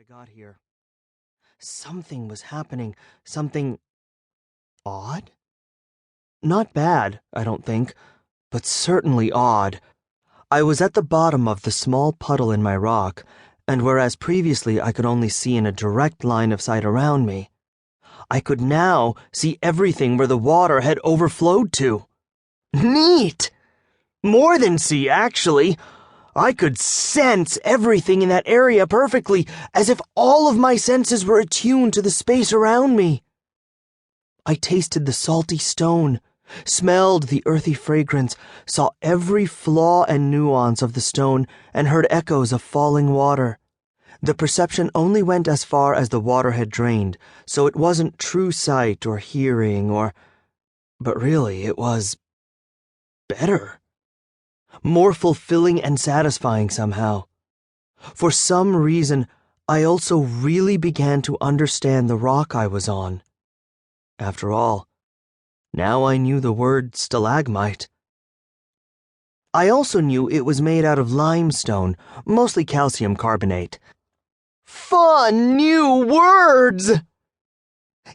I got here. Something was happening. Something odd? Not bad, I don't think, but certainly odd. I was at the bottom of the small puddle in my rock, and whereas previously I could only see in a direct line of sight around me, I could now see everything where the water had overflowed to. Neat! More than see, actually. I could sense everything in that area perfectly, as if all of my senses were attuned to the space around me. I tasted the salty stone, smelled the earthy fragrance, saw every flaw and nuance of the stone, and heard echoes of falling water. The perception only went as far as the water had drained, so it wasn't true sight or hearing but really, it was better. More fulfilling and satisfying somehow. For some reason, I also really began to understand the rock I was on. After all, now I knew the word stalagmite. I also knew it was made out of limestone, mostly calcium carbonate. Fun new words!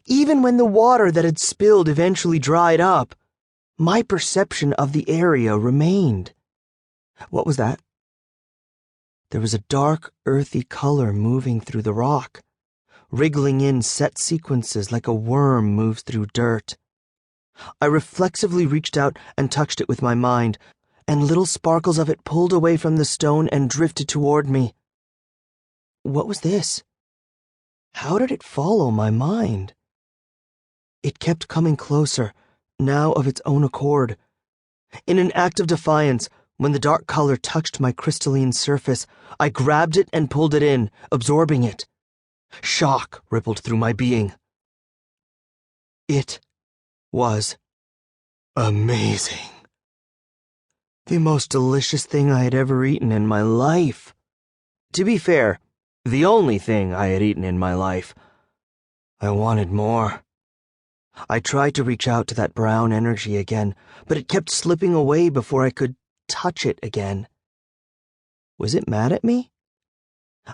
Even when the water that had spilled eventually dried up, my perception of the area remained. What was that? There was a dark, earthy color moving through the rock, wriggling in set sequences like a worm moves through dirt. I reflexively reached out and touched it with my mind, and little sparkles of it pulled away from the stone and drifted toward me. What was this? How did it follow my mind? It kept coming closer, now of its own accord. In an act of defiance, when the dark color touched my crystalline surface, I grabbed it and pulled it in, absorbing it. Shock rippled through my being. It was amazing. The most delicious thing I had ever eaten in my life. To be fair, the only thing I had eaten in my life. I wanted more. I tried to reach out to that brown energy again, but it kept slipping away before I could touch it again. Was it mad at me?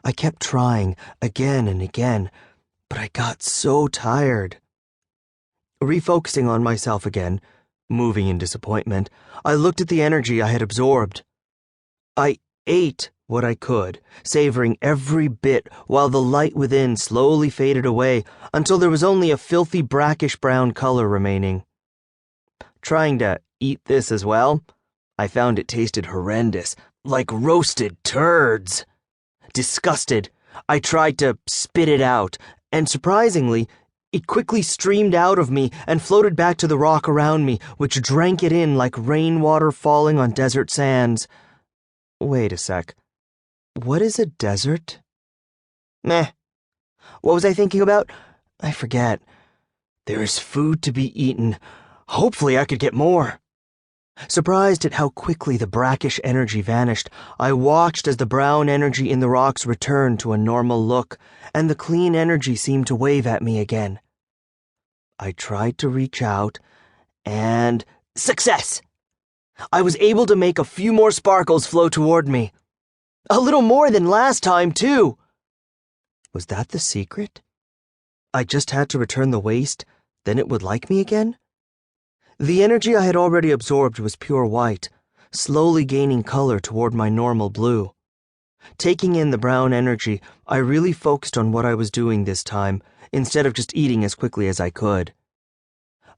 I kept trying again and again, but I got so tired. Refocusing on myself again, moving in disappointment, I looked at the energy I had absorbed. I ate what I could, savoring every bit while the light within slowly faded away until there was only a filthy brackish brown color remaining. Trying to eat this as well, I found it tasted horrendous, like roasted turds. Disgusted, I tried to spit it out, and surprisingly, it quickly streamed out of me and floated back to the rock around me, which drank it in like rainwater falling on desert sands. Wait a sec. What is a desert? Meh. What was I thinking about? I forget. There is food to be eaten. Hopefully I could get more. Surprised at how quickly the brackish energy vanished, I watched as the brown energy in the rocks returned to a normal look, and the clean energy seemed to wave at me again. I tried to reach out, and success! I was able to make a few more sparkles flow toward me. A little more than last time, too. Was that the secret? I just had to return the waste, then it would like me again? The energy I had already absorbed was pure white, slowly gaining color toward my normal blue. Taking in the brown energy, I really focused on what I was doing this time, instead of just eating as quickly as I could.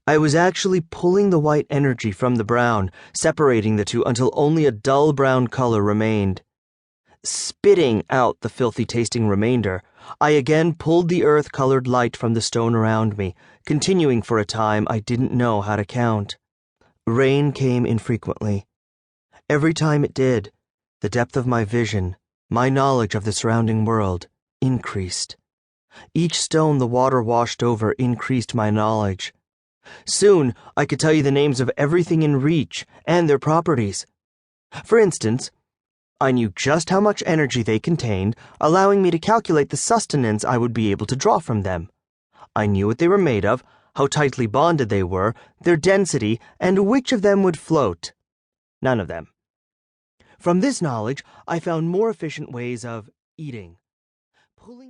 I was actually pulling the white energy from the brown, separating the two until only a dull brown color remained. Spitting out the filthy-tasting remainder, I again pulled the earth-colored light from the stone around me, continuing for a time I didn't know how to count. Rain came infrequently. Every time it did, the depth of my vision, my knowledge of the surrounding world, increased. Each stone the water washed over increased my knowledge. Soon, I could tell you the names of everything in reach and their properties. For instance, I knew just how much energy they contained, allowing me to calculate the sustenance I would be able to draw from them. I knew what they were made of, how tightly bonded they were, their density, and which of them would float. None of them. From this knowledge, I found more efficient ways of eating. Pulling